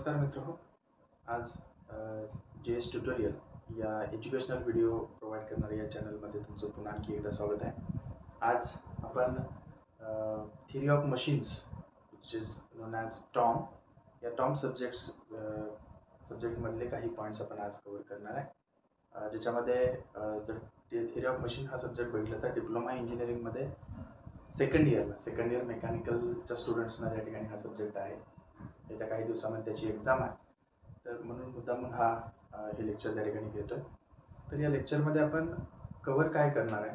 नमस्कार मित्रहो. आज JS ट्युटोरियल या एज्युकेशनल व्हिडिओ प्रोव्हाइड करणाऱ्या या चॅनलमध्ये तुमचं पुन्हा आणखी एकदा स्वागत आहे. आज आपण theory of machines which is known as Tom या टॉम सब्जेक्टमधले काही पॉईंट्स आपण आज कव्हर करणार आहे. ज्याच्यामध्ये जर थिअरी ऑफ मशीन हा सब्जेक्ट बघितला तर डिप्लोमा इंजिनिअरिंगमध्ये सेकंड इयर मेकॅनिकलच्या स्टुडंट्सना त्या ठिकाणी हा सब्जेक्ट आहे. येत्या काही दिवसामध्ये त्याची एक्झाम आहे, तर म्हणून मुद्दामून हे लेक्चर त्या ठिकाणी घेतोय. तर या लेक्चरमध्ये आपण कव्हर काय करणार आहे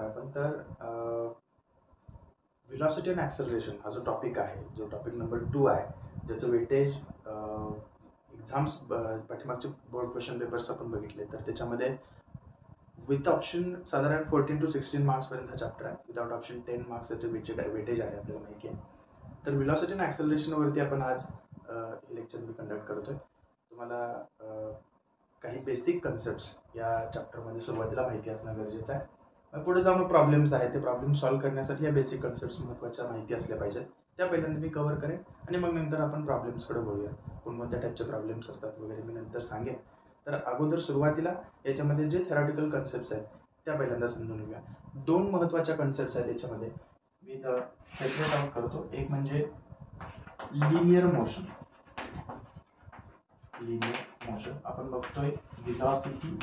आपण तर व्हेलॉसिटी अँड ॲक्सेलरेशन हा जो टॉपिक आहे, जो टॉपिक नंबर 2 आहे, ज्याचं वेटेज एक्झाम्स पाठीमागचे बोर्ड क्वेश्चन पेपर्स आपण बघितले तर त्याच्यामध्ये विथ ऑप्शन साधारण 14 to 16 मार्क्सपर्यंत हा चॅप्टर आहे. विदाउट ऑप्शन 10 मार्क्सचं वेटेज आहे आपल्याला माहिती आहे. तर व्हेलॉसिटी अँड ॲक्सेलरेशनवरती आपण आज लेक्चर मी कंडक्ट करतोय. तुम्हाला काही बेसिक कन्सेप्ट्स या चॅप्टरमध्ये सुरुवातीला माहिती असणं गरजेचं आहे. पुढे जाऊन प्रॉब्लेम्स आहेत, ते प्रॉब्लेम सॉल्व्ह करण्यासाठी या बेसिक कन्सेप्ट्स महत्त्वाच्या माहिती असल्या पाहिजेत. त्या पहिल्यांदा मी कव्हर करेन आणि मग नंतर आपण प्रॉब्लेम्सकडे बोलूया. कोणकोणत्या टाईपचे प्रॉब्लेम्स असतात वगैरे मी नंतर सांगेन. तर अगोदर सुरुवातीला याच्यामध्ये जे थेरॉटिकल कन्सेप्ट्स आहेत त्या पहिल्यांदा समजून घेऊया. 2 महत्त्वाच्या कन्सेप्ट्स आहेत याच्यामध्ये, मी इथं सेपरेट आउट करतो. एक म्हणजे लिनियर मोशन. आपण बघतोय velocity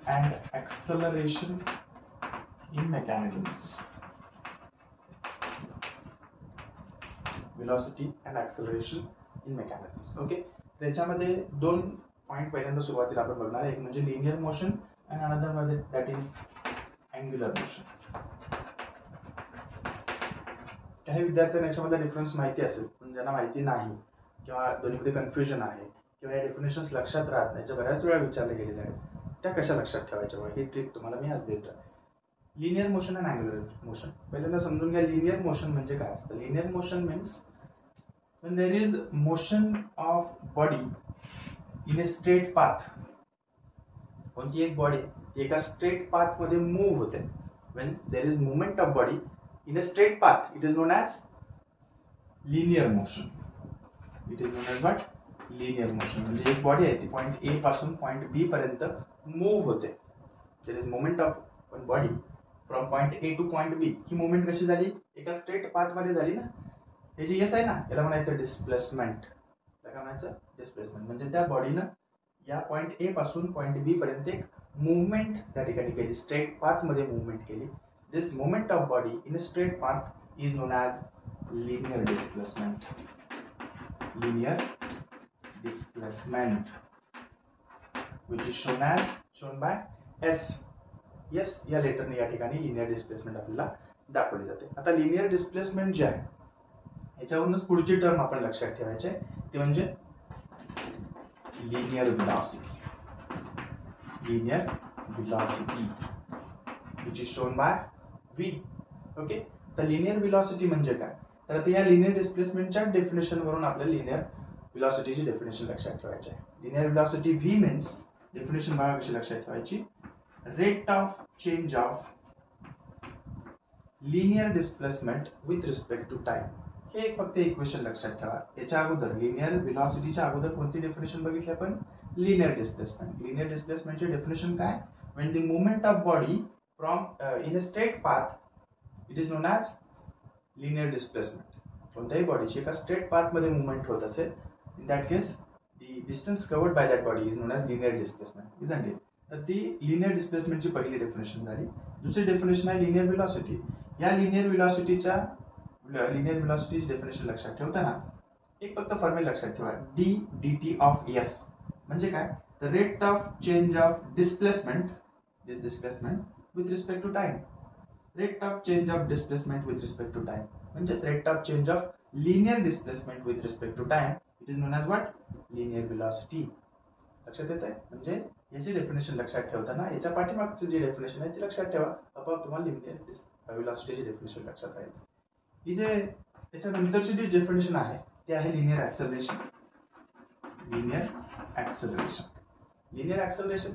and acceleration in mechanisms. Okay, त्याच्यामध्ये 2 पॉईंट पहिल्यांदा सुरुवातीला आपण बघणार आहे. एक म्हणजे लिनियर मोशन अँड अनदर मध्ये दॅट इज अँग्युलर मोशन. काही विद्यार्थ्यांना याच्यामध्ये डिफरन्स माहिती असेल, पण ज्यांना माहिती नाही किंवा दोन्हीमध्ये कन्फ्युजन आहे किंवा या डेफिनेशन्स लक्षात राहत नाही, ज्या बऱ्याच वेळा विचारल्या गेलेल्या आहेत, त्या कशा लक्षात ठेवायच्या ही ट्रिक तुम्हाला मी आज देतो. Linear motion and angular motion पहिल्यांदा समजून घ्या. लिनियर मोशन म्हणजे काय असतं? Linear motion means when there is motion of body in a straight path. कोणती एक बॉडी एका स्ट्रेट पाथ मध्ये मूव्ह होते. when there is movement of body in a straight path, it is known as linear motion. म्हणजे एक body आहे ती point A पासून पॉइंट बी पर्यंत मूव्ह होते. there is movement of one body from point A to point B. He movement कशी झाली? एका स्ट्रेट पाथ मध्ये झाली ना. हे जे एस आहे ना, याला म्हणायचं डिस्प्लेसमेंट. म्हणजे त्या बॉडीनं या पॉइंट ए पासून पॉइंट बी पर्यंत एक मूव्हमेंट त्या ठिकाणी केली, स्ट्रेट पाथ मध्ये मूव्हमेंट केली. This movement of body in a straight path is known as linear displacement. which is shown by S. yes या लेटरने या ठिकाणी लिनियर डिस्प्लेसमेंट आपल्याला दाखवली जाते. आता लिनियर डिस्प्लेसमेंट जे आहे याच्यावरूनच पुढची टर्म आपण लक्षात ठेवायची आहे, ती म्हणजे linear velocity. which is shown by V. Okay, तर लिनियर व्हेलॉसिटी म्हणजे काय? तर आता या लिनियर डिस्प्लेसमेंटच्या डेफिनेशन वरून आपल्याला लिनियर व्हेलॉसिटीची डेफिनेशन लक्षात ठेवायची आहे. Linear velocity V means definition बघा कशी लक्षात ठेवायची. Rate of change of linear displacement with respect to time. हे फक्त इक्वेशन लक्षात ठेवा. याच्या अगोदर लिनियर व्हेलॉसिटीच्या अगोदर कोणती डेफिनेशन बघितली आपण? Linear displacement. लिनियर डिस्प्लेसमेंटची डेफिनेशन काय? when the movement of body from in a straight path, it is known as linear displacement. कोणत्याही बॉडीची एका स्ट्रेट पाथ मध्ये मूव्हमेंट होत असेल, in that case the distance covered by that body is known as linear displacement, isn't it? तर ती linear डिस्प्लेसमेंटची पहिली definition झाली. दुसरी डेफिनेशन आहे लिनियर व्हेलॉसिटी. या लिनियर व्हेलॉसिटीची डेफिनेशन लक्षात ठेवताना एक फक्त फॉर्म्युला लक्षात ठेवा. डी dt ऑफ एस म्हणजे काय? The rate of change of displacement with respect to time. Rate of change of displacement with respect to time म्हणजेच rate of change of linear displacement with respect to time. It is known as what? Linear velocity. लक्षात येत आहे? म्हणजे याची definition लक्षात ठेवताना याच्या पाठीमागचं जे डेफिनेशन आहे ती लक्षात ठेवा. आपोआप तुम्हाला लिनियर व्हेलॉसिटीची डेफिनेशन लक्षात राहील. ही जे त्याच्यानंतरची जी डेफिनेशन आहे ती आहे लिनियर ॲक्सेलरेशन.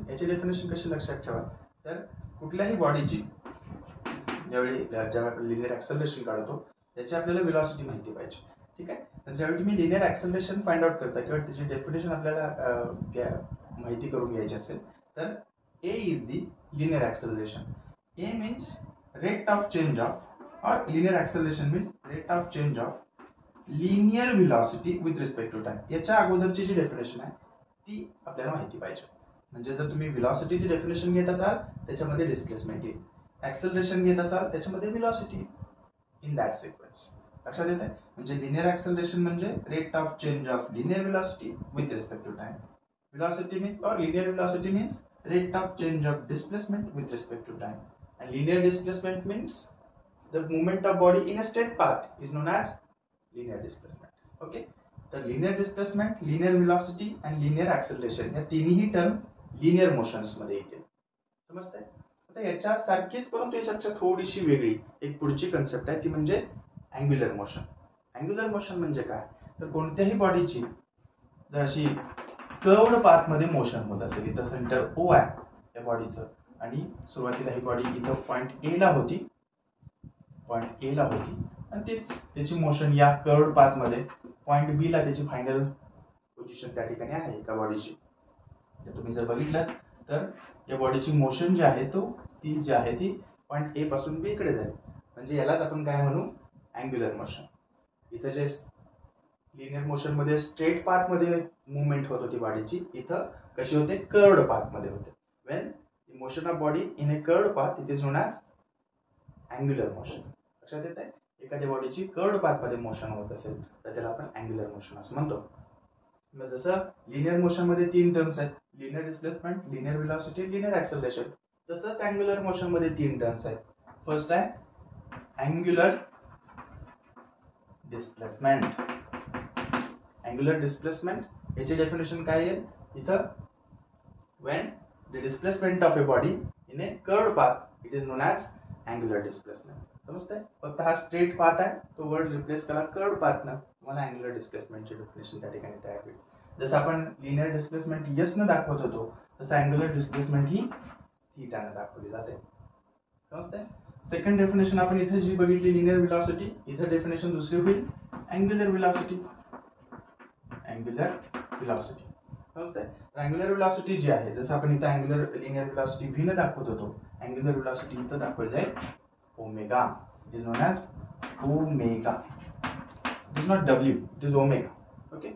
याची डेफिनेशन कशी लक्षात ठेवा? तर कुठल्याही बॉडीची जेव्हा आपण लिनियर ॲक्सेलरेशन काढतो त्याची आपल्याला व्हेलॉसिटी माहिती पाहिजे. ठीक आहे. तर ज्यावेळी तुम्ही लिनियर ऍक्सेलरेशन फाइंड आउट करता किंवा त्याची डेफिनेशन आपल्याला माहिती करून घ्यायची असेल तर A is the linear acceleration. A means rate of change of और linear acceleration means rate of change of linear velocity with respect to time. याच्या अगोदरची जी डेफिनेशन आहे ती आपल्याला माहिती पाहिजे. म्हणजे जर तुम्ही व्हेलॉसिटीची डेफिनेशन घेत असाल त्याच्यामध्ये डिस्प्लेसमेंट येईल, ऍक्सेलरेशन घेत असाल त्याच्यामध्ये व्हेलॉसिटी इन दॅट सिक्वेन्स. लक्षात येते. म्हणजे लिनियर ऍक्सेलरेशन म्हणजे rate of change of linear velocity with respect to time. Velocity means और linear velocity means rate of change of displacement with respect to time, and linear displacement means the movement of body in a straight path is known as linear displacement. Okay, तर linear displacement, linear velocity and linear acceleration या तिन्ही term linear motions मध्ये येतील. समजतंय. आता याच्या सारखीच परंतु याच्यापेक्षा थोडीशी वेगळी एक पुढची कन्सेप्ट आहे ती म्हणजे अँग्युलर मोशन. अँग्युलर मोशन म्हणजे काय तर कोणत्याही बॉडीची जर अशी कर्व्ड पाथ मध्ये मोशन होत असेल, इथं सेंटर ओ आहे या बॉडीचं आणि सुरुवातीला ही बॉडी इथं पॉइंट ए ला होती आणि त्याची मोशन या कर्व्ड पाथ मध्ये पॉइंट बी ला त्याची फायनल पोझिशन त्या ठिकाणी आहे एका बॉडीची. तुम्ही जर बघितलं तर या बॉडीची मोशन जी आहे ती पॉइंट ए पासून बी कडे जाईल. म्हणजे यालाच आपण काय म्हणू अँग्युलर मोशन. इथं जे लिनियर मोशन मध्ये स्ट्रेट पाथ मध्ये मूवमेंट होत होती बॉडीची, इथं कशी होते कर्व्ड पाथ मध्ये होते. When motion of body in A curved path it is known as angular motion. लक्षात येत आहे. एखाद्या बॉडीची कर्व्ड पाथ मध्ये मोशन होत असेल तर त्याला आपण अँग्युलर मोशन असं म्हणतो. मग जसं लिनियर मोशन मध्ये तीन टर्म्स आहेत, linear displacement, linear velocity, linear acceleration, तसंच अँग्युलर मोशन मध्ये तीन टर्म्स आहेत. फर्स्ट आहे अँग्युलर डिस्प्लेसमेंट. अँग्युलर डिस्प्लेसमेंट याची डेफिनेशन काय आहे इथं when the displacement of a body in a curved path it is known as angular displacement. समजतंय. फक्त हा स्ट्रेट पाथ आहे तो वर्ड रिप्लेस करा कर्व्ड पाथ न तुम्हाला अँग्युलर डिस्प्लेसमेंटची डेफिनेशन त्या ठिकाणी तयार होईल. जसं आपण लिनियर डिस्प्लेसमेंट यस न दाखवत होतो तसं अँग्युलर डिस्प्लेसमेंट ही थीटा न दाखवली जाते. समजतंय. सेकंड डेफिनेशन आपण इथे जी बघितली लिनियर व्हेलॉसिटी, इथे डेफिनेशन दुसरी होईल अँग्युलर व्हेलॉसिटी. अँग्युलर व्हेलॉसिटी समजतंय. अँग्युलर व्हेलॉसिटी जी आहे जसं आपण इथं अँग्युलर लिनियर व्हेलॉसिटी व्ही न दाखवत होतो, अँग्युलर व्हेलॉसिटी इथं दाखवली जाईल omega. It is known as omega. It is not W, it is omega. Okay.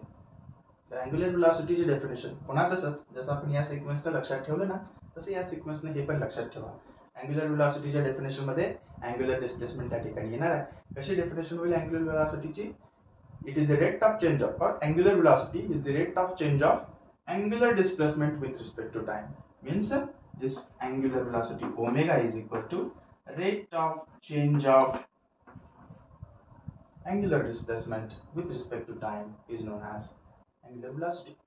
तर अँग्युलर व्हेलॉसिटीची डेफिनेशन पुन्हा तसंच जसं आपण या सिक्वेन्सला लक्षात ठेवलं ना तसं या सिक्वेन्सने हे पण लक्षात ठेवा. अँग्युलर व्हेलॉसिटीच्या डेफिनेशन मध्ये अँग्युलर डिस्प्लेसमेंट त्या ठिकाणी येणार आहे. कशी डेफिनेशन होईल angular व्हेलॉसिटीची? It is the rate of change of, or angular velocity is the rate of change of angular displacement with respect to time. Means this angular velocity omega is equal to rate of change of angular displacement with respect to time is known as angular velocity.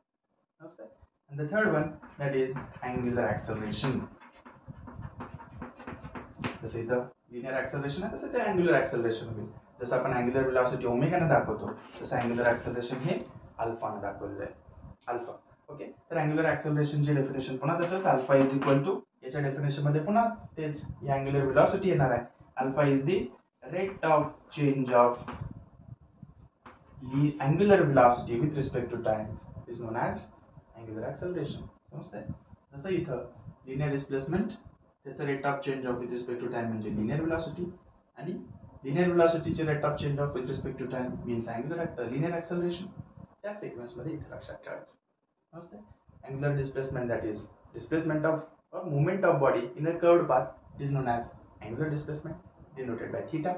Okay. And the third one that is angular acceleration. जसं इथं linear acceleration आहे तसं ते angular acceleration होईल. जसं आपण angular velocity ओमेगाने दाखवतो तसं अँग्युलर ऍक्सेलरेशन हे अल्फाने दाखवलं जाईल. अल्फा. ओके. तर अँग्युलर ऍक्सेलरेशनची डेफिनेशन पुन्हा तसंच अल्फा इज इक्वल टू याच्या डेफिनेशन मध्ये पुन्हा तेच या अँग्युलर व्हेलॉसिटी येणार आहे. Alpha is the rate of change of angular velocity with respect to time is known as angular acceleration. समजतंय. जसं इथं लिनियर डिस्प्लेसमेंट त्याचं rate of change of with respect to time म्हणजे लिनियर व्हेलॉसिटी आणि linear व्हेलॉसिटीचे rate of change of with respect to time means linear acceleration. त्या sequence मध्ये इथे लक्षात ठेवायचं. समजतंय. Angular displacement that is displacement of or movement of body in a curved path is known as angular displacement denoted by theta.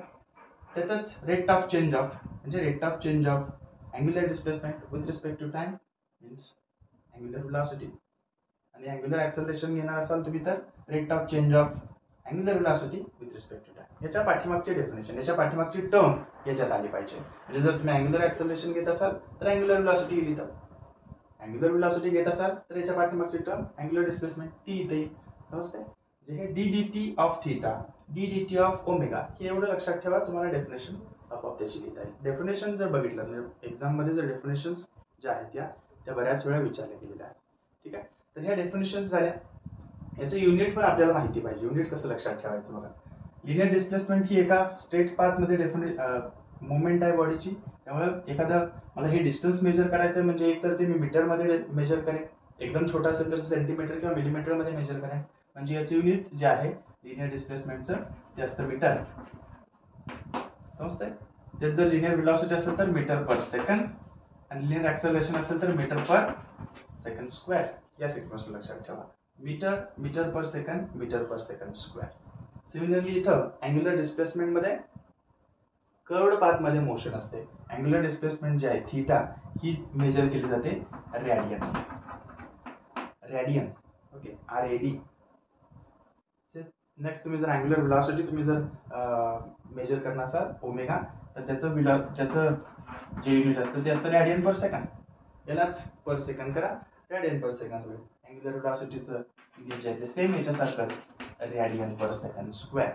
त्याचाच rate of change of म्हणजे rate of change of angular displacement with respect to time means angular velocity. आणि angular acceleration घेणार असाल तुम्ही तर rate of change of angular velocity with respect to time. याच्या पाठीमागचे definition, याच्या पाठीमागची टर्म याच्यात आली पाहिजे. म्हणजे जर तुम्ही अँग्युलर ऍक्सेलरेशन घेत असाल तर अँग्युलर व्हेलॉसिटी येईल इथं. अँग्युलर व्हेलॉसिटी घेत असाल तर याच्या पाठीमागची टर्म अँग्युलर डिस्प्लेसमेंट ती इथे येईल. समजतंय. जे हे D of theta, D of omega हे एवढं लक्षात ठेवा. तुम्हाला डेफिनेशन आपोआप त्याची लिहिता येईल. डेफिनेशन जर बघितलं म्हणजे एक्झाम मध्ये जर डेफिनेशन ज्या आहेत त्या बऱ्याच वेळा विचारल्या गेलेल्या आहेत. ठीक आहे. तर ह्या डेफिनेशन झाल्या. याचं युनिट पण आपल्याला माहिती पाहिजे. युनिट कसं लक्षात ठेवायचं बघा. लिनियर डिस्प्लेसमेंट ही एका स्ट्रेट पाथ मध्ये मुवमेंट आहे बॉडीची. त्यामुळे एखादा मला हे डिस्टन्स मेजर करायचं आहे म्हणजे एक तर ते मी मीटरमध्ये मेजर करेन, एकदम छोटा असेल तर सेंटीमीटर किंवा मिलीमीटरमध्ये मेजर करेन. म्हणजे याचं युनिट जे आहे लिनियर डिस्प्लेसमेंटचं ते असतं मीटर. समजतंय? त्यात जर लिनियर व्हेलॉसिटी असेल तर मीटर पर सेकंड आणि लिनियर ऍक्सेलरेशन असेल तर मीटर पर सेकंड स्क्वेअर. या सिक्वेन्स लक्षात ठेवा. Metre per second square. Similarly इथं अँग्युलर डिस्प्लेसमेंट मध्ये कर्व्ड पाथ मध्ये मोशन असते. अँग्युलर डिस्प्लेसमेंट जे आहे थीटा ही मेजर केली जाते रॅडियन. Okay, RAD. नेक्स्ट तुम्ही जर अँग्युलर व्हेलॉसिटी तुम्ही जर मेजर करणार असाल ओमेगा तर त्याचं जे युनिट असतं ते असतं रॅडियन पर सेकंड. यालाच पर सेकंड करा, रॅडियन पर सेकंड होईल. अँग्युलर व्हेलॉसिटीचं युनिट जे आहे ते सेम याच्यासारखंच रॅडियन पर second square.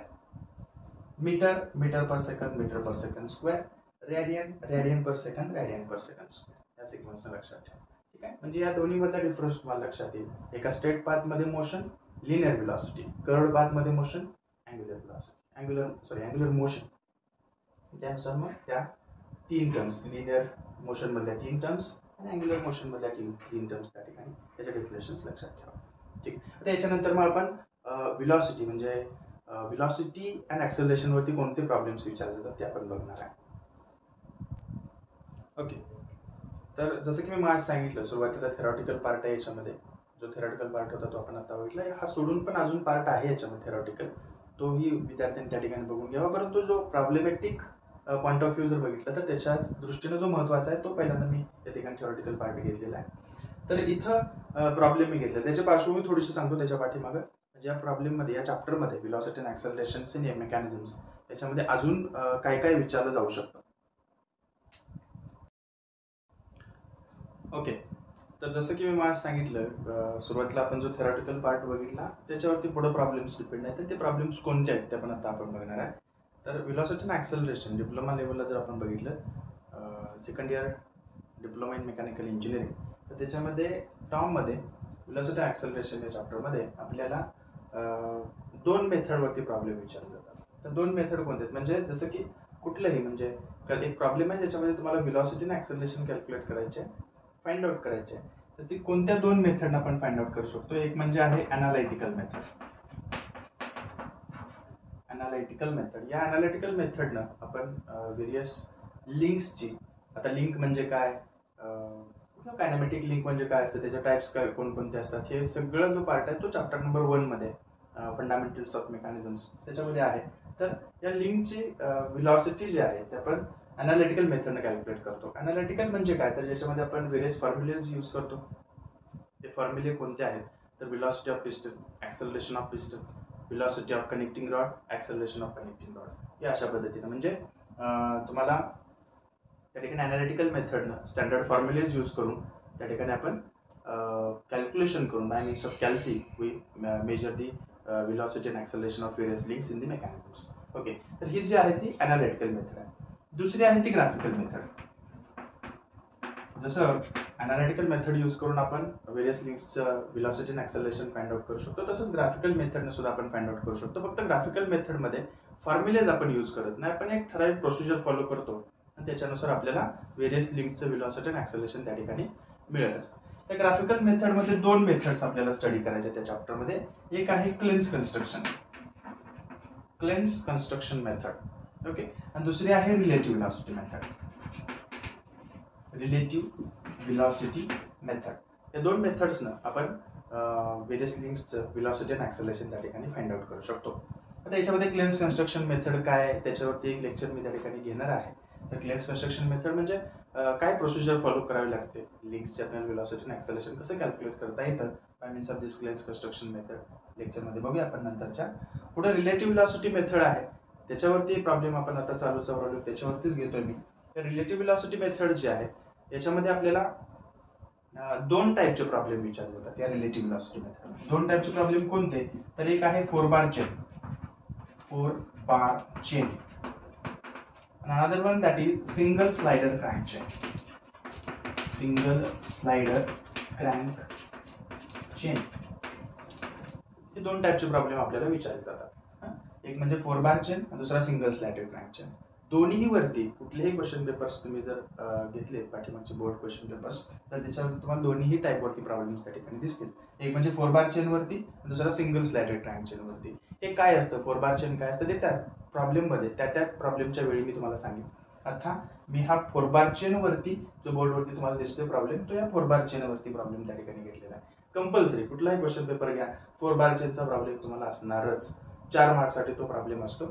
Metre per second square. Radian पर सेकंड स्क्वेअर. या सिक्वेन्सनं लक्षात ठेवा. ठीक आहे. म्हणजे या दोन्ही मधला डिफरन्स तुम्हाला लक्षात येईल. एका स्ट्रेट पाथ मध्ये motion linear velocity, curved path मध्ये मोशन अँग्युलर मोशन. त्यानुसार मग त्या तीन टर्म्स, लिनियर मोशन मधल्या तीन टर्म्स आणि अँग्युलर मोशन मधल्या तीन टर्म्स त्या ठिकाणी त्याच्या डेफिनेशन्स लक्षात ठेवा. ठीक. आता याच्यानंतर मग आपण व्हेलॉसिटी म्हणजे व्हेलॉसिटी अँड ऍक्सेलरेशन वरती कोणते प्रॉब्लेम्स विचारले जातात ते आपण बघणार आहे. ओके, तर जसं की मी आज सांगितलं सुरुवातीला थेरॉटिकल पार्ट आहे याच्यामध्ये. जो थेरॉटिकल पार्ट होता तो आपण आता बघितला. हा सोडून पण अजून पार्ट आहे याच्यामध्ये थेरॉटिकल, तोही विद्यार्थ्यांनी त्या ठिकाणी बघून घ्यावा. परंतु जो प्रॉब्लेमॅटिक पॉईंट ऑफ व्ह्यू जर बघितलं तर त्याच्या दृष्टीने जो महत्वाचा आहे तो पहिल्यांदा मी या ठिकाणी थेरॉटिकल पार्ट घेतलेला आहे. तर इथं प्रॉब्लेम मी घेतला, त्याच्या पार्श्वभूमी थोडीशी सांगतो त्याच्या पाठीमागं. म्हणजे या प्रॉब्लेममध्ये, या चॅप्टरमध्ये व्हेलॉसिटी अँड ऍक्सेलरेशन्स इन मेकॅनिझम्स याच्यामध्ये अजून काय काय विचारलं जाऊ शकतं. ओके, तर जसं की मी मला सांगितलं सुरुवातीला आपण जो थेरॉटिकल पार्ट बघितला त्याच्यावरती पुढे प्रॉब्लेम्स डिपेंड आहेत. तर ते प्रॉब्लेम्स कोणते आहेत ते पण आता आपण बघणार आहे. तर व्हेलॉसिटी अँड ऍक्सेलरेशन डिप्लोमा लेवलला जर आपण बघितलं second year diploma in mechanical engineering, तर त्याच्यामध्ये टर्ममध्ये व्हेलॉसिटी अँड ऍक्सेलरेशन या चॅप्टरमध्ये आपल्याला दोन मेथडवरती प्रॉब्लेम विचारले जातात. तर दोन मेथड कोणते आहेत म्हणजे जसं की कुठलंही म्हणजे एक प्रॉब्लेम आहे ज्याच्यामध्ये तुम्हाला व्हेलॉसिटी अँड ऍक्सेलरेशन कॅल्क्युलेट करायचे, फाइंड आउट करायचे. तर ती कोणत्या दोन मेथडनं आपण फाइंड आउट करू शकतो. एक म्हणजे आहे अनालिटिकल मेथड. या अनालिटिकल मेथडनं आपण व्हेरियस लिंक्सची, आता लिंक म्हणजे काय, कायनेमॅटिक लिंक म्हणजे काय असतं, त्याच्या टाइप्स काय कोणकोणते असतात, हे सगळं जो पार्ट आहे तो चॅप्टर नंबर 1 मध्ये फंडामेंटल्स ऑफ मेकॅनिझम्स त्याच्यामध्ये आहे. तर या लिंकची व्हेलॉसिटी जी आहे ते आपण अनालिटिकल मेथडने कॅल्क्युलेट करतो. अनालिटिकल म्हणजे काय, तर ज्याच्यामध्ये आपण व्हेरियस फॉर्म्युलेज यूज करतो. ते फॉर्म्युले कोणते आहेत तर velocity of piston, acceleration of piston, velocity of connecting rod, acceleration of connecting rod. हे अशा पद्धतीने म्हणजे तुम्हाला त्या ठिकाणी अनालिटिकल मेथडनं स्टँडर्ड फॉर्म्युलेज यूज करून त्या ठिकाणी आपण कॅल्क्युलेशन करून बाय मीन्स ऑफ कॅल्सी we measure the velocity and acceleration of various links in the mechanisms. Okay, तर ही जी आहे ती अनालिटिकल मेथड आहे. दुसरी आहे ती ग्राफिकल मेथड. जसं अनालिटिकल मेथड यूज करून आपण व्हेरियस लिंक्सचं velocity and acceleration find out करू शकतो, तसंच ग्राफिकल मेथडने सुद्धा आपण फाइंड आउट करू शकतो. फक्त ग्राफिकल मेथडमध्ये फॉर्म्युलेज आपण यूज करत नाही, आपण एक ठराविक प्रोसिजर फॉलो करतो आणि त्याच्यानुसार आपल्याला व्हेरियस लिंक्सचं व्हेलॉसिटी अँड ऍक्सेलरेशन त्या ठिकाणी मिळत असतं. त्या ग्राफिकल मेथडमध्ये दोन मेथड्स आपल्याला स्टडी करायचे त्या चॅप्टरमध्ये. एक आहे क्लेन्स कन्स्ट्रक्शन मेथड. ओके, आणि दुसरी आहे रिलेटिव्ह व्हेलॉसिटी मेथड. या दोन मेथड्सनं आपण व्हेरियस लिंक्सचं व्हेलॉसिटी अँड ऍक्सेलरेशन त्या ठिकाणी फाइंड आउट करू शकतो. आता याच्यामध्ये क्लेन्स कन्स्ट्रक्शन मेथड काय आहे त्याच्यावरती एक लेक्चर मी त्या ठिकाणी घेणार आहे. तर क्लेन्स कन्स्ट्रक्शन मेथड म्हणजे काय प्रोसिजर फॉलो करावी लागते, लिंक्सचे आपल्याला व्हेलॉसिटी अँड ऍक्सेलरेशन कसं कॅल्क्युलेट करता येतं bye means of this clans construction method लेक्चरमध्ये बघूया आपण नंतरच्या. पुढे रिलेटिव्ह व्हेलॉसिटी मेथड आहे, त्याच्यावरती प्रॉब्लेम आपण आता चालूचा प्रॉब्लेम त्याच्यावरतीच घेतोय मी. तर रिलेटिव्ह व्हेलॉसिटी मेथड जी आहे याच्यामध्ये आपल्याला दोन टाईपचे प्रॉब्लेम विचारले जातात. या रिलेटिव्ह व्हेलॉसिटी मेथड दोन टाईपचे प्रॉब्लेम कोणते, तर एक आहे 4 bar chain and another one that is single slider crank chain. हे दोन टाईपचे प्रॉब्लेम आपल्याला विचारले जातात. एक म्हणजे 4 बार चेन आणि दुसरा सिंगल स्लाइडर क्रँक चेन. दोन्ही वरती कुठलेही क्वेश्चन पेपर्स तुम्ही जर घेतले पाठीमागचे बोर्ड क्वेश्चन पेपर्स, तर त्याच्यावर तुम्हाला दोन्ही टाईपवरती प्रॉब्लेम्स त्या ठिकाणी दिसतील. एक म्हणजे 4 बार चेन वरती, दुसरा सिंगल स्लॅटेड ट्रायंगल चेन वरती. हे काय असतं, 4 बार चेन काय असतं ते त्या प्रॉब्लेम मध्ये त्या प्रॉब्लेमच्या वेळी मी तुम्हाला सांगेन. आता मी हा 4 बार चेन वरती जो बोर्ड वरती तुम्हाला दिसतोय प्रॉब्लेम, तो या 4 बार चेन वरती प्रॉब्लेम त्या ठिकाणी घेतलेला आहे. कंपल्सरी कुठलाही क्वेश्चन पेपर घ्या, 4 बार चेनचा प्रॉब्लेम तुम्हाला असणारच. 4 मार्क्ससाठी तो प्रॉब्लेम असतो.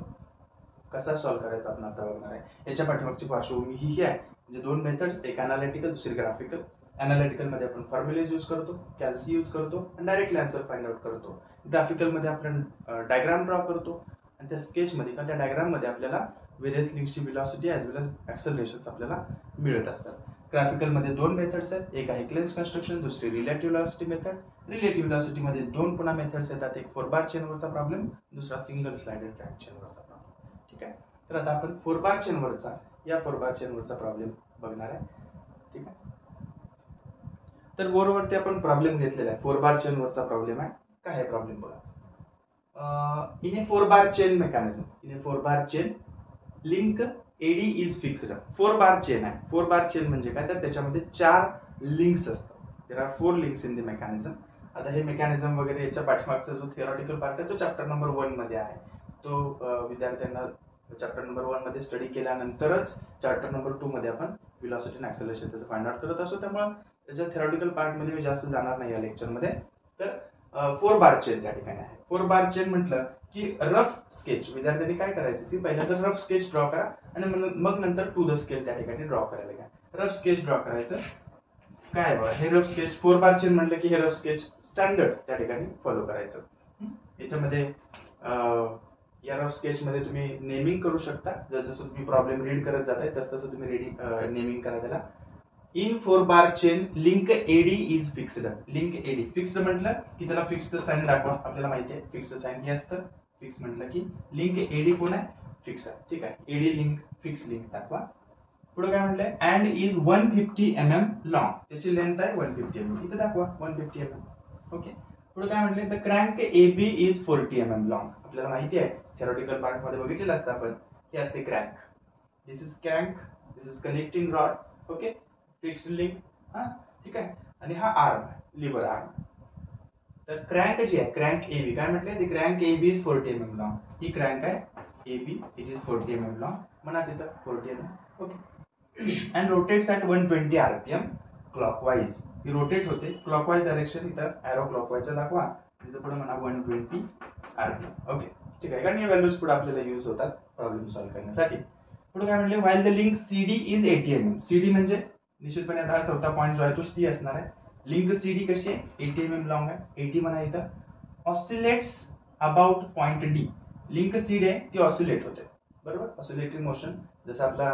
कसा सॉल्व्ह करायचा आपण आता बघणार आहे. याच्या पाठीमागची पार्श्वभूमी ही आहे, म्हणजे दोन मेथड्स, एक अनालिटिकल, दुसरी ग्राफिकल. अनालिटिकल मध्ये आपण फॉर्म्युलेज यूज करतो, कॅल्सी यूज करतो आणि डायरेक्टली आन्सर फाइंड आउट करतो. ग्राफिकल मध्ये आपण डायग्राम ड्रॉ करतो आणि त्या स्केच मध्ये किंवा त्या डायग्राम मध्ये आपल्याला व्हेरियस लिंक्सची व्हेलॉसिटी ॲज वेल एज ऍक्सेलरेशन्स आपल्याला मिळत असतात. ग्राफिकल मध्ये दोन मेथड्स आहेत, एक आहे क्लेन्स कन्स्ट्रक्शन, दुसरी relative velocity method. Relative velocity मध्ये दोन पुन्हा मेथड्स येतात, एक 4 बार चेन वरचा प्रॉब्लेम, दुसरा सिंगल स्लाइडेड ट्रायंगल चेन वरचा प्रॉब्लेम. ठीक आहे, तर आता आपण 4 बार चेन वरचा या 4 बार चेन वरचा प्रॉब्लेम बघणार आहे. ठीक आहे, तर बोर्डवरती आपण प्रॉब्लेम घेतलेला आहे, 4 बार चेन वरचा प्रॉब्लेम आहे. काय आहे प्रॉब्लेम बघा. In a 4 bar chain mechanism, in a 4 bar chain link AD is fixed. 4 bar chain आहे. 4 बार चेन म्हणजे काय, तर त्याच्यामध्ये 4 लिंक्स असतात. There are 4 links in the mechanism. आता हे मेकॅनिझम वगैरे याच्या पाठीमागचा जो थिअरॉटिकल पार्ट आहे तो चॅप्टर नंबर 1 मध्ये आहे. तो विद्यार्थ्यांना चॅप्टर नंबर 1 मध्ये स्टडी केल्यानंतरच चॅप्टर नंबर 2 मध्ये आपण व्हेलॉसिटी आणि ऍक्सेलरेशन त्याचं फाइंड आउट करत असतो. त्यामुळे त्याच्या थिअरॉटिकल पार्ट मध्ये मी जास्त जाणार नाही या लेक्चर मध्ये. तर 4 बार चेन त्या ठिकाणी आहे. 4 बार चेन म्हटलं की रफ स्केच विद्यार्थ्यांनी काय करायचं, की पहिल्यांदा रफ स्केच ड्रॉ करा आणि मग नंतर टू द स्केल त्या ठिकाणी ड्रॉ करायला घ्या. रफ स्केच ड्रॉ करायचं. काय बघा, हे रफ स्केच 4 बार चेन म्हटलं की हे रफ स्केच स्टँडर्ड त्या ठिकाणी फॉलो करायचं. याच्यामध्ये या रफ स्केच मध्ये तुम्ही नेमिंग करू शकता. जसं तुम्ही प्रॉब्लेम रीड करत जाताय तसं तुम्ही नेमिंग करा त्याला. In 4 bar chain link AD is fixed. Link AD fixed म्हटलं की त्याला फिक्सचं साइन दाखवा. आपल्याला माहिती आहे फिक्सचं साइन हे असतं. फिक्स म्हटलं की लिंक एडी कोण आहे, फिक्स आहे. ठीक आहे, एडी लिंक, फिक्स लिंक दाखवा. पुढे काय म्हटलंय, अँड इज 150 mm लॉंग. त्याची लेंथ आहे 150 mm, इथे दाखवा 150 mm. ओके, पुढे काय म्हटलंय, the crank AB is 40 mm long. आपल्याला माहिती आहे थिअरॉटिकल पार्ट मध्ये बघितलेलं असतं आपण, हे असते crank. This is crank, this is connecting rod. Okay, fixed link. ठीक आहे, आणि हा आर्म, लिव्हर आर्म. तर क्रँक जी आहे, क्रँक AB काय म्हटलंय, the crank AB is 40 mm long. He crank आहे AB, it is 40 mm long. म्हणा तिथं 40 mm. Okay, and rotates at 120 rpm clockwise. He rotate होते क्लॉकवाइज डायरेक्शन. इथं एरो क्लॉकवाइजचा दाखवा, तिथं पुढे म्हणा 120 rpm. ओके, ठीक आहे, कारण या व्हॅल्यूज पुढे आपल्याला यूज होतात प्रॉब्लेम सॉल्व्ह करण्यासाठी. पुढे काय म्हणले, while the link CD is 80 mm. CD म्हणजे निश्चितपणे आता चौथा पॉईंट जो आहे तो C असणार आहे. लिंक CD कशी आहे, 80 mm लॉंग आहे. 80 म्हणा इथं. Oscillates about point D. Link CD आहे ती ऑसिलेट होते, बरोबर. ऑसिलेटरी मोशन, जसं आपला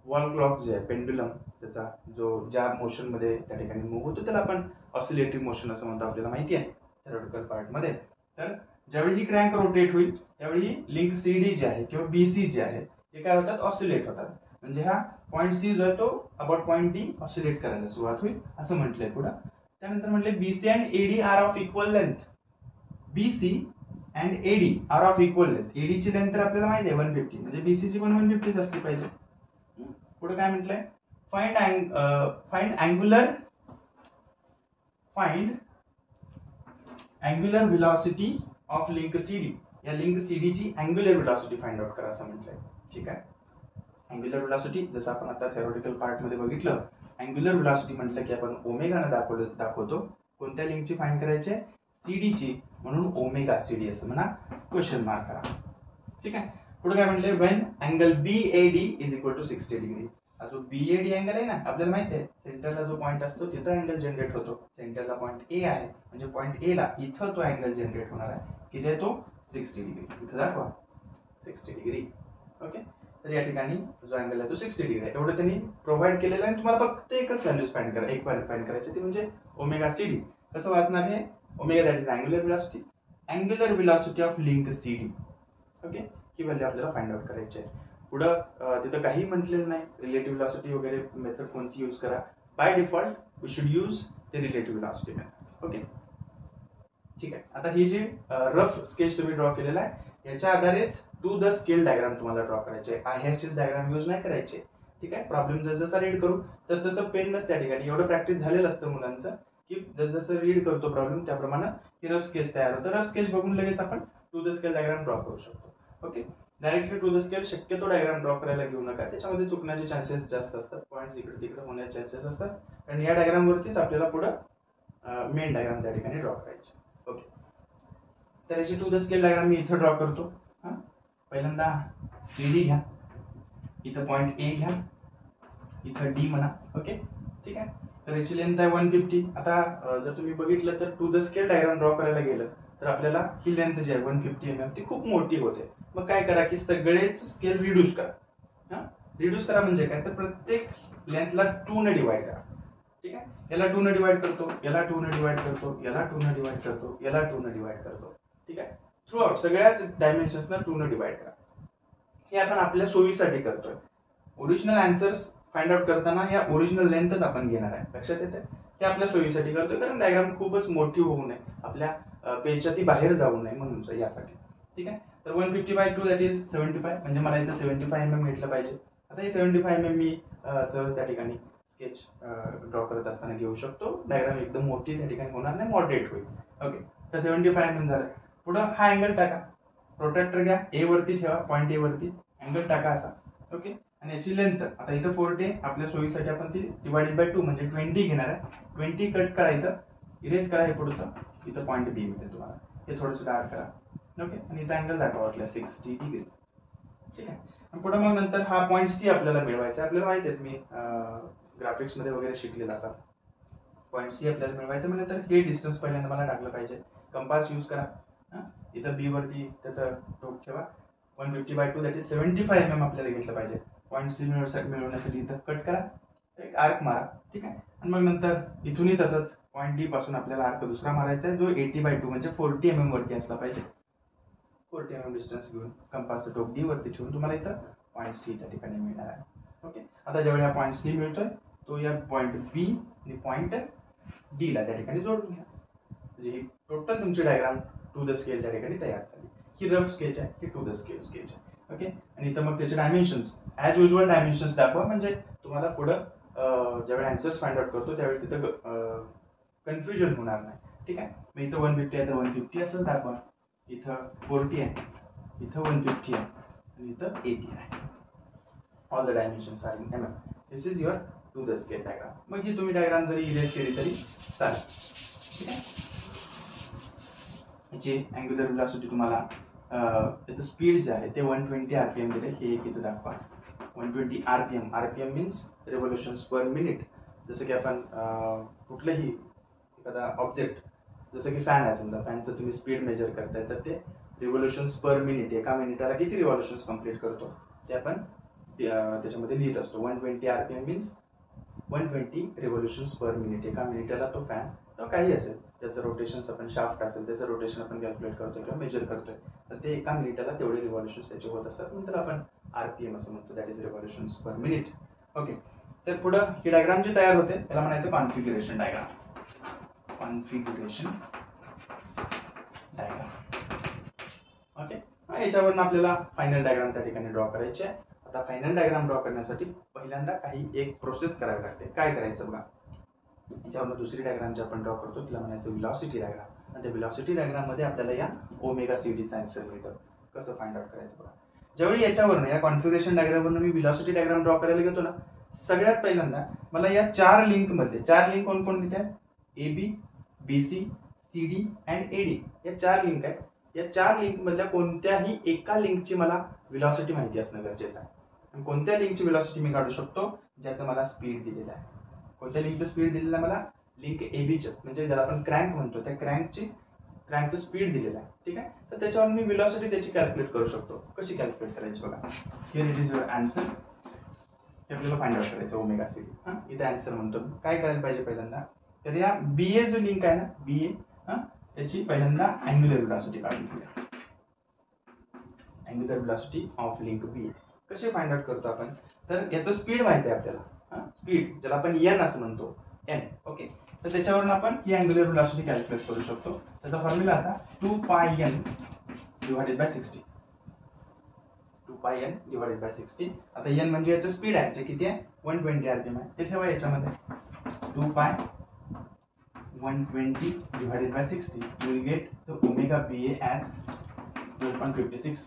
वॉल क्लॉक जे आहे, पेंडुलम, त्याचा जो ज्या मोशन मध्ये त्या ठिकाणी मूव्ह होतो त्याला आपण ऑसिलेटरी मोशन असं म्हणतो. आपल्याला माहिती आहे थिअरॉटिकल पार्ट मध्ये. तर ज्यावेळी ही क्रँक रोटेट होईल त्यावेळी लिंक CD जे आहे किंवा BC जे आहे ते काय होतात, ऑसिलेट होतात. म्हणजे हा पॉईंट C जो आहे तो अबाउट पॉईंट D ऑसिलेट करायला सुरुवात होईल असं म्हटलंय पुढे. त्यानंतर म्हटले BC and AD are of equal length. BC and AD are of equal length. AD ची लेंथ तर आपल्याला माहिती आहे 150, म्हणजे BC ची पण 150 असली पाहिजे. पुढे काय म्हटलंय, find angular velocity of link CD. या लिंक CD ची अँग्युलर व्हेलॉसिटी फाइंड आउट करा असं म्हटलंय. ठीक आहे, अँग्युलर व्हेलॉसिटी जसं आपण आता थिअरॉटिकल पार्ट मध्ये बघितलं, अँग्युलर व्हेलॉसिटी म्हटलं की आपण ओमेगाने दाखवतो. कोणत्या लिंकची फाइंड करायची आहे, CD ची, म्हणून ओमेगा CD असं म्हणा, क्वेश्चन मार्क करा. ठीक आहे, पुढे काय म्हटले, when angle BAD is equal to 60 degree. जो BAD अँगल आहे ना, आपल्याला माहिती आहे सेंटरला जो पॉईंट असतो तिथं अँगल जनरेट होतो. सेंटरला पॉईंट A आहे, म्हणजे पॉईंट A ला इथं तो अँगल जनरेट होणार आहे. किती आहे तो, 60 डिग्री. इथं दाखवा 60 डिग्री. ओके, तर या ठिकाणी जो अँगल आहे तो 60 डिग्री आहे. एवढं त्यांनी प्रोव्हाइड केलेलं आहे. तुम्हाला फक्त एकच व्हॅल्यूज फाइंड करा, एक व्हॅल्यू फाइंड करायची, ती म्हणजे ओमेगा CD. कसं वाचणार हे, omega that is angular velocity, angular velocity of link CD. Okay, ही व्हॅल्यू आपल्याला फाइंड आउट करायची आहे. पुढं तिथं काही म्हटलेलं नाही, रिलेटिव्ह व्हेलॉसिटी वगैरे मेथड कोणती यूज करा. By default we should use the relative velocity method. Okay, ठीक आहे. आता ही जी रफ स्केच तुम्ही ड्रॉ केलेला आहे याच्या आधारेच टू द स्केल डायग्राम तुम्हाला ड्रॉ करायचे आहे. ह्याचीच डायग्राम यूज नाही करायचे. ठीक आहे. प्रॉब्लेम जसं रीड करू तसं पेनच त्या ठिकाणी एवढं प्रॅक्टिस झालेलं असतं मुलांचं की जसं रीड करतो प्रॉब्लेम त्याप्रमाणे ती रफ स्केच तयार होतं. रफ स्केच बघून लगेच आपण to the scale diagram draw करू शकतो. Okay. Directly to the scale शक्यतो डायग्राम ड्रॉ करायला घेऊ नका. त्याच्यामध्ये चुकण्याचे चान्सेस जास्त असतात. पॉईंट्स इकडे तिकडे होण्याचे चान्सेस असतात आणि या डायग्राम वरतीच आपल्याला पुढे मेन डायग्राम त्या ठिकाणी ड्रॉ करायची. ओके. तर याची टू द स्केल डायग्राम मी इथं ड्रॉ करतो. पहिल्यांदा डी घ्या, इथं पॉईंट ए घ्या, इथं डी म्हणा. ओके. ठीक आहे. तर याची लेंथ आहे 150. आता जर तुम्ही बघितलं तर to the scale diagram draw करायला गेलं तर आपल्याला ही लेंथ जी आहे 150 mm ती खूप मोठी होते. मग काय करा की सगळेच स्केल रिड्यूस करा. रिड्यूस करा म्हणजे काय तर प्रत्येक लेंथला 2 ने डिवाइड करा. ठीक आहे. याला 2 ने डिवाइड करतो, याला 2 ने डिवाइड करतो, याला 2 ने डिवाइड करतो, याला 2 ने डिवाइड करतो. ठीक आहे. थ्रू आउट सगळ्याच डायमेन्शन्सना 2 ने डिवाइड करा. हे आपण आपल्या सोयीसाठी करतोय. ओरिजिनल आन्सर्स फाइंड आउट करताना या ओरिजिनल लेंथच आपण घेणार आहे. लक्षात येते. हे आपल्या सोयीसाठी करतोय कारण डायग्राम खूपच मोठी होऊ नये, आपल्या पेजच्या ती बाहेर जाऊ नये म्हणून यासाठी. ठीक आहे. तर 150/2 दॅट इज 75 म्हणजे मला इथं 75 mm घेतलं पाहिजे. आता हे 75 mm मी सहज त्या ठिकाणी स्केच ड्रॉ करत असताना घेऊ शकतो. डायग्राम एकदम मोठी त्या ठिकाणी होणार नाही, मॉडरेट होईल. ओके. तर 75 mm झालं. पुढे हा अँगल टाका. प्रोट्रॅक्टर घ्या, ए वरती ठेवा, पॉईंट ए वरती अँगल टाका असा. ओके. आणि याची लेंथ आता इथं 40 आपल्या सोयीसाठी आपण ती डिवाइडेड/2 म्हणजे 20 घेणार आहे. 20 कट करा, इथं इरेज करा हे पुढचं. इथं पॉईंट बी मिळते तुम्हाला. हे थोडंसं डार्क करा. ओके. आणि इथं अँगल दाखवा वाटल्या 60 डिग्री. ठीक आहे. आणि पुढे मग नंतर हा पॉईंट सी आपल्याला मिळवायचा. आपल्याला माहिती आहे, मी ग्राफिक्स मध्ये वगैरे शिकलेला असा पॉईंट सी आपल्याला मिळवायचं. म्हणजे तर हे डिस्टन्स पहिल्यांदा मला टाकलं पाहिजे. कंपास यूज करा. इथं बी वरती त्याचं टोक ठेवा. 150/2 दॅट इज 75 mm आपल्याला घेतलं पाहिजे. पॉईंट सी मिळवण्यासाठी इथं कट करा, एक आर्क मारा. ठीक आहे. आणि मग नंतर इथूनही तसंच पॉईंट डी पासून आपल्याला आर्क दुसरा मारायचा आहे जो 80/2 म्हणजे 40 mm वरती असला पाहिजे. 40 mm डिस्टन्स घेऊन कंपासचं टोक डी वरती ठेवून तुम्हाला इथं पॉईंट सी त्या ठिकाणी मिळणार आहे. ओके. आता ज्यावेळी हा पॉईंट सी मिळतोय तो या पॉईंट बी आणि पॉईंट डी ला त्या ठिकाणी जोडून घ्या. म्हणजे ही टोटल तुमची डायग्राम टू द स्केल त्या ठिकाणी तयार झाली. ही रफ स्केच आहे, ही टू द स्केल स्केच आहे. ओके. आणि इथं मग त्याचे डायमेन्शन्स ॲज युजल डायमेन्शन्स दाखवा म्हणजे तुम्हाला पुढं ज्यावेळी आन्सर्स फाइंड आउट करतो त्यावेळी तिथं कन्फ्युजन होणार नाही. ठीक आहे. मग इथं 150 आहे तर 150 असंच दाखवा. इथं 40 आहे, इथं 150 आहे आणि इथं 80 आहे. All the dimensions are in mm. This is your to the scale diagram. मग ही तुम्ही डायग्राम जरी इरेज केली तरी चालेल. ठीक आहे. याची अँग्युलर व्हेलॉसिटी तुम्हाला त्याचं स्पीड जे आहे ते 120 RPM दिले. हे एक इथं दाखवा. 120 RPM. RPM means revolutions per minute. जसं की आपण कुठलंही एखादा ऑब्जेक्ट जसं की फॅन आहे, समजा फॅनचं तुम्ही स्पीड मेजर करताय तर ते रिव्होल्युशन्स पर मिनिट, एका मिनिटाला किती रिव्होल्युशन्स कंप्लीट करतो ते आपण त्याच्यामध्ये लिहित असतो. 120 RPM मीन्स 120 रिव्होल्युशन्स पर मिनिट. एका मिनिटाला तो फॅन काही असेल त्याचं रोटेशन, आपण शाफ्ट असेल त्याचं रोटेशन आपण कॅल्क्युलेट करतोय किंवा मेजर करतोय तर ते एका मिनिटाला तेवढे रिव्होल्युशन्स त्याचे होत असतात. नंतर आपण RPM असं म्हणतो, that is revolutions per minute. Okay. तर पुढं ही डायग्राम जी तयार होते त्याला म्हणायचं configuration diagram. Configuration diagram. Okay. याच्यावरून आपल्याला फायनल डायग्राम त्या ठिकाणी ड्रॉ करायची आहे. आता फायनल डायग्राम ड्रॉ करण्यासाठी पहिल्यांदा काही एक प्रोसेस करावी लागते. काय करायचं बघा. याच्यावरून दुसरी डायग्राम जी आपण ड्रॉ करतो तिला म्हणायचं व्हेलॉसिटी डायग्राम. आणि त्या व्हेलॉसिटी डायग्राम मध्ये आपल्याला या ओमेगा सीडीचा आन्सर मिळतं. कसं फाइंड आउट करायचं बघा. ज्यावेळी याच्यावरून या कॉन्फिगरेशन डायग्रामवरून मी व्हेलॉसिटी डायग्राम ड्रॉ करायला घेतो ना, सगळ्यात पहिल्यांदा मला या 4 लिंक मध्ये 4 लिंक कोणकोणती आहेत? AB, BC, CD and AD. या 4 लिंक आहेत. या 4 लिंक मधल्या कोणत्याही एका लिंकची मला व्हेलॉसिटी माहिती असणं गरजेचं आहे. आणि कोणत्या लिंकची व्हेलॉसिटी मी काढू शकतो? ज्याचं मला स्पीड दिलेलं आहे. कोणत्या लिंकचं स्पीड दिलेलं आहे मला? लिंक एबीचं, म्हणजे ज्याला आपण क्रँक म्हणतो त्या क्रँकचं स्पीड दिलेलं आहे. ठीक आहे. तर त्याच्यावर मी व्हेलॉसिटी त्याची कॅल्क्युलेट करू शकतो. कशी कॅल्क्युलेट करायची बघा. Here it is your answer. हे आपल्याला फाइंड आउट करायचं ओमेगा सीडी. इथे आन्सर म्हणतो. काय करायला पाहिजे पहिल्यांदा? तर या BA जो लिंक आहे ना, BA त्याची पहिल्यांदा अँग्युलर व्हेलॉसिटी काढून घेऊया. Angular velocity of link BA कसे फाइंड आउट करतो आपण? तर याचं स्पीड माहिती आहे आपल्याला. स्पीड ज्याला आपण n असं म्हणतो, n. ओके. तर त्याच्यावरून आपण ही अँग्युलर व्हेलॉसिटी कॅल्क्युलेट करू शकतो. त्याचा फॉर्म्युला असा 2πn/60. 2πn divided by 60. आता n म्हणजे याचं स्पीड आहे, जे किती आहे 120 rpm आहे, ते ठेवा याच्यामध्ये. 2π 120 divided by 60, you will get the omega BA as 12.56.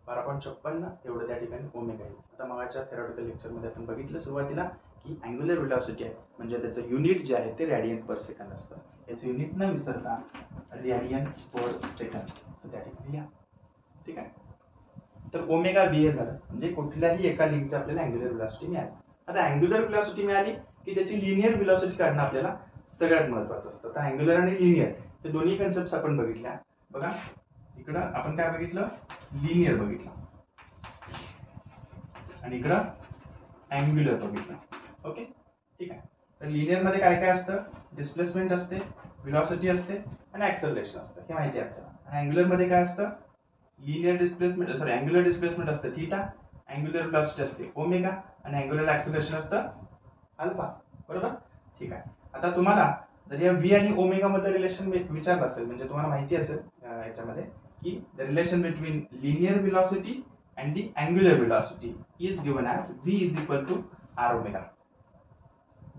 12.56 एवढं त्या ठिकाणी ओमेगा आहे. आता मगाच्या थेरॉटिकल लेक्चरमध्ये आपण बघितलं सुरुवातीला की अँग्युलर वेलोसिटी आहे म्हणजे त्याचं युनिट जे आहे ते रेडियन पर सेकंद असतं. याचं युनिट न विसरता रेडियन पर सेकंद असं त्या ठिकाणी लिहा. ठीक आहे. तर ओमेगा BA झालं म्हणजे कुठल्याही एका लिंकचं आपल्याला अँग्युलर वेलोसिटी मिळाली. आता अँग्युलर वेलोसिटी मिळाली की त्याची लिनियर वेलोसिटी काढणं आपल्याला सगळ्यात महत्त्वाचं असतं. तर अँग्युलर आणि लिनियर हे दोन्ही कन्सेप्ट्स आपण बघितल्या. बघा इकडं आपण काय बघितलं, लिनियर बघितलं आणि इकडं अँग्युलर बघितलं. ओके ठीक आहे. तर लिनियर मध्ये काय काय असतं, डिस्प्लेसमेंट असते, वेलोसिटी असते आणि ऍक्सेलरेशन असतं, हे माहिती आहे आपल्याला. आणि अँग्युलर मध्ये काय असतं, लिनियर डिस्प्लेसमेंट अँग्युलर डिस्प्लेसमेंट असतं थीटा, अँग्युलर वेलोसिटी असते ओमेगा आणि अँग्युलर ऍक्सेलरेशन असतं अल्फा. बरोबर ठीक आहे. आता तुम्हाला जर या व्ही आणि ओमेगा मध्ये रिलेशन विचारलं असेल म्हणजे तुम्हाला माहिती असेल याच्यामध्ये की the relation between linear velocity and the angular velocity is given as v is equal to R omega.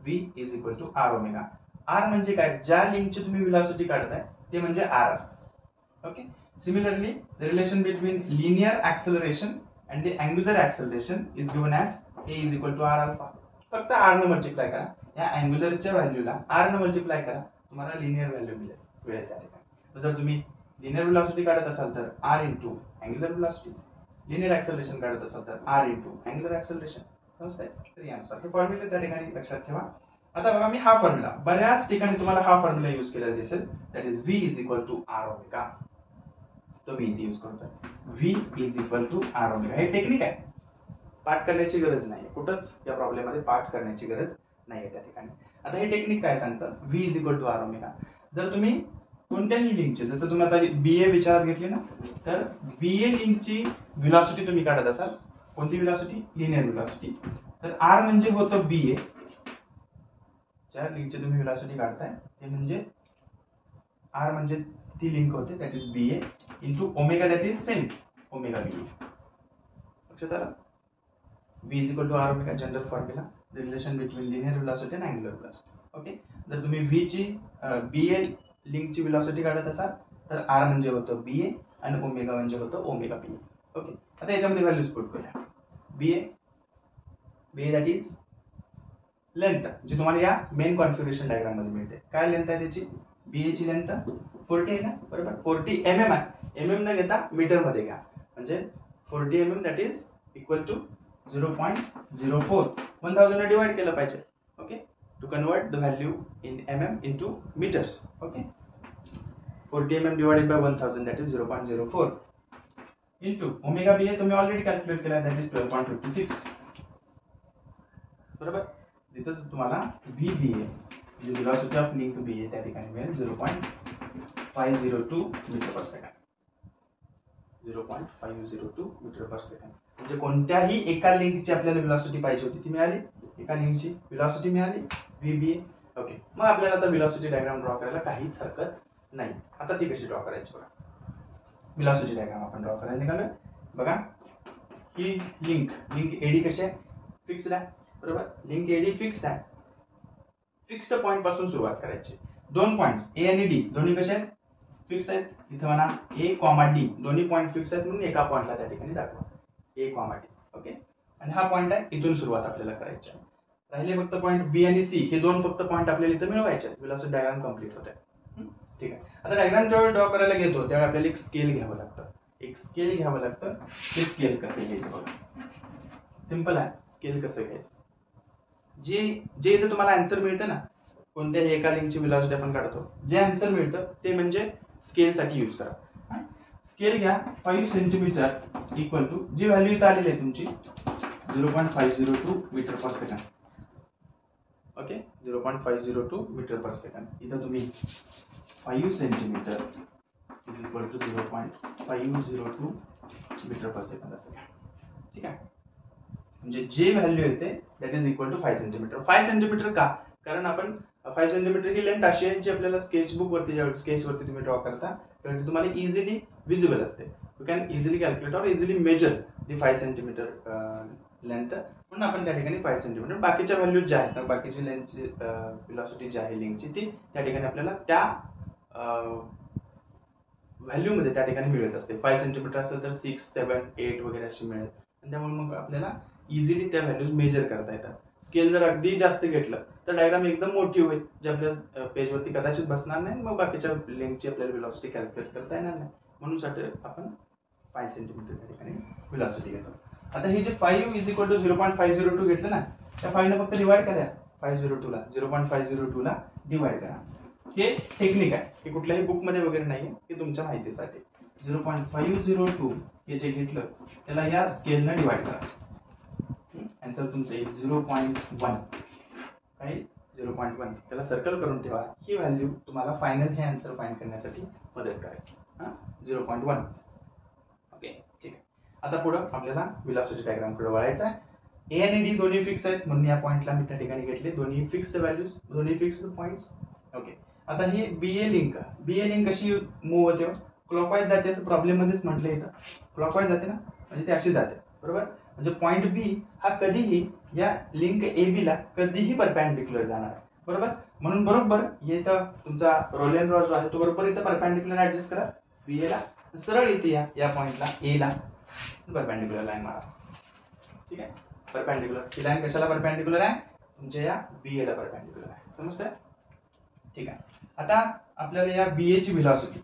v is equal to R omega. R म्हणजे काय, ज्या लिंकची तुम्ही वेलोसिटी काढताय ते म्हणजे आर असतं. Okay. Similarly the relation between linear acceleration and the angular acceleration is given as a is equal to R alpha. फक्त R न multiply करा, या अँग्युलरच्या व्हॅल्यूला आर न मल्टिप्लाय करा, तुम्हाला लिनियर व्हॅल्यू मिळेल त्या ठिकाणी. जर तुम्ही लिनियर वेलोसिटी काढत असाल तर R into angular velocity, linear acceleration काढत असाल तर आर इंटू अँग्युलर ऍक्सेलरेशन. समजतंय. तर यानुसार हे फॉर्म्युला त्या ठिकाणी लक्षात ठेवा. आता बघा मी हा फॉर्म्युला बऱ्याच ठिकाणी तुम्हाला हा फॉर्म्युला यूज केलेला दिसेल, that is v is equal to R omega. तो मी इथे यूज करतोय, v is equal to R omega. हे टेक्निक आहे, पाठ करण्याची गरज नाही, कुठंच या प्रॉब्लेम मध्ये पाठ करण्याची गरज नाही त्या ठिकाणी. आता हे टेक्निक काय सांगतं, v is equal to R omega. जर तुम्ही कोणत्याही लिंकचे, जसं तुम्ही आता BA विचारात घेतली ना, तर BA लिंकची वेलोसिटी तुम्ही काढत असाल, कोणती वेलोसिटी, लिनियर वेलोसिटी, तर आर म्हणजे होतं BA. ज्या लिंकची तुम्ही वेलोसिटी काढताय ते म्हणजे आर म्हणजे ती लिंक होते, that is BA into omega, that is same omega BA. लक्षात आलं. v is equal to r omega general formula, the relation between linear velocity आणि अँग्युलर वेलोसिटी. ओके. जर तुम्ही v ची BA लिंकची वेलोसिटी काढत असाल तर r म्हणजे होतं BA आणि ओमेगा म्हणजे होतं ओमेगा BA. ओके. आता याच्यामध्ये व्हॅल्यूज पुट करूया. BA दॅट इज लेंथ, जी तुम्हाला या मेन कॉन्फिगरेशन डायग्राम मध्ये मिळते. काय लेंथ आहे त्याची, BA ची लेंथ 40 आहे ना, बरोबर. 40 mm आहे, mm न घेता मीटर मध्ये घ्या, म्हणजे 40 mm that is equal to 0.04. 1000 ने डिवाइड केलं पाहिजे. Okay. To convert the value in mm into metres. Okay. 40 mm divided by 1000 that is 0.04 into omega BA तुम्ही ऑलरेडी कॅल्क्युलेट केला, दॅट इज 12.56. बरोबर. तिथंच तुम्हाला VBA जी वेलोसिटी ऑफ लिंक BA त्या ठिकाणी मिळेल 0.502 metre per second. 0.502 metre per second. म्हणजे कोणत्याही एका लिंकची आपल्याला वेलोसिटी पाहिजे होती ती मिळाली, एका लिंकची वेलोसिटी मिळाली VBA. ओके. मग आपल्याला आता वेलोसिटी डायग्राम ड्रॉ करायला काहीच हरकत नाही. आता ती कशी ड्रॉ करायची बघा. वेलोसिटी डायग्राम आपण ड्रॉ करायला निघालोय. बघा ही लिंक AD कशी आहे, फिक्स्ड आहे, बरोबर. लिंक AD फिक्स्ड आहे. फिक्स्ड पॉइंट पासून सुरुवात करायची. दोन पॉइंट्स A आणि D दोन्ही कसे आहेत, फिक्स आहेत. इथे म्हणा A, D दोन्ही पॉइंट फिक्स आहेत म्हणून एका पॉइंटला त्या ठिकाणी दाखवा A, D. ओके. आणि हा पॉइंट आहे, इथून सुरुवात आपल्याला करायची आहे. राहिले फक्त पॉइंट B आणि C, हे दोन फक्त पॉइंट आपल्याला इथे मिळवायचे आहेत. वेलोसिटी डायग्राम कंप्लीट होत आहे. ठीक आहे. आता डायग्राम जेव्हा ड्रॉ करायला घेतो त्यावेळी आपल्याला एक स्केल घ्यावं लागतं. एक स्केल घ्यावं लागतं. ते स्केल कसं घ्यायचं बघा. सिंपल आहे. स्केल कसं घ्यायचं, जे इथे तुम्हाला आन्सर मिळतं ना, कोणत्याही एका लिंकची वेलोसिटी आपण काढतो, जे आन्सर मिळतं ते म्हणजे स्केल साठी यूज करा. स्केल घ्या 5 सेंटीमीटर इक्वल टू जी व्हॅल्यू इथे आलेली आहे तुमची 0.502 metre per second. Okay. 0.502 metre per second. इथं तुम्ही 5 centimetre is equal to 0.502 metre per second असं घ्या. ठीक आहे. म्हणजे जे व्हॅल्यू येते that is equal to 5 centimetre. 5 centimetre का, कारण आपण 5 सेंटीमीटर ही लेंथ अशी आहे जी आपल्याला स्केचबुक वरती स्केचवरती तुम्ही ड्रॉ करता तर ती तुम्हाला इझिली विजिबल असते. You can easily calculate or easily measure the 5 centimetre length. म्हणून आपण त्या ठिकाणी 5 सेंटीमीटर बाकीच्या व्हॅल्यूज ज्या आहेत बाकीची लेंथची व्हेलॉसिटी जी आहे लिंकची ती त्या ठिकाणी आपल्याला त्या व्हॅल्यू मध्ये त्या ठिकाणी मिळत असते. 5 सेंटीमीटर असेल तर 6, 7, 8 वगैरे अशी मिळेल आणि त्यामुळे मग आपल्याला इझिली त्या व्हॅल्यूज मेजर करता येतात. स्केल जर अगदी जास्त घेतलं तर डायग्राम एकदम मोठी होईल जे आपल्या पेजवरती कदाचित बसणार नाही. मग बाकीच्या लिंकची आपल्याला व्हेलॉसिटी कॅल्क्युलेट करता येणार नाही. म्हणून साठी आपण 5 सेंटीमीटर त्या ठिकाणी व्हेलॉसिटी घेतो. आता ही जे 5 इज इक्वल टू 0.502 घेतलं ना त्या 5 ने फक्त डिवाइड करा 502 ला 0.502 ला डिवाइड करा. हे टेक्निक आहे, हे कुठल्याही बुक मध्ये वगैरे नाही, हे तुमच्या माहितीसाठी. 0.502 हे जे घेतलं त्याला या स्केलने डिवाइड करा. आन्सर तुमचं येईल 0.1. काय 0.1 त्याला सर्कल करून ठेवा. ही व्हॅल्यू तुम्हाला फायनल हे आन्सर फाइंड करण्यासाठी मदत करेल. 0.1. ओके ठीक आहे. आता पुढं आपल्याला व्हेलॉसिटी डायग्राम कडे वळायचं आहे. ए आणि डी दोन्ही फिक्स आहेत म्हणून या पॉइंटला मी त्या ठिकाणी घेतले. दोन्ही फिक्स्ड व्हॅल्यूज, दोन्ही फिक्स्ड पॉइंट्स. ओके. आता ही बीए लिंक कशी मूव्ह होते? क्लॉकवाईज जाते असं प्रॉब्लेम मध्येच म्हटलं इथं. क्लॉकवाईज जाते ना म्हणजे ती अशी जाते बरोबर. म्हणजे पॉइंट बी हा कधीही या लिंक ए बी ला कधीही परपॅन्डिक्युलर जाणार बरोबर. म्हणून बरोबर इथं तुमचा रोल एंड ड्रॉ जो आहे तो बरोबर इथं परपॅन्डिक्युलर ऍडजस्ट करा बीए ला. सरळ इथे या पॉइंटला ए ला परपॅन्डिक्युलर लाईन मारा. ठीक आहे. परपॅन्डिक्युलर ही लाईन कशाला परपॅन्डिक्युलर आहे? तुमच्या या बीए ला परपॅन्डिक्युलर आहे. समजतंय? ठीक आहे. आता आपल्याला या बीए ची व्हेलॉसिटी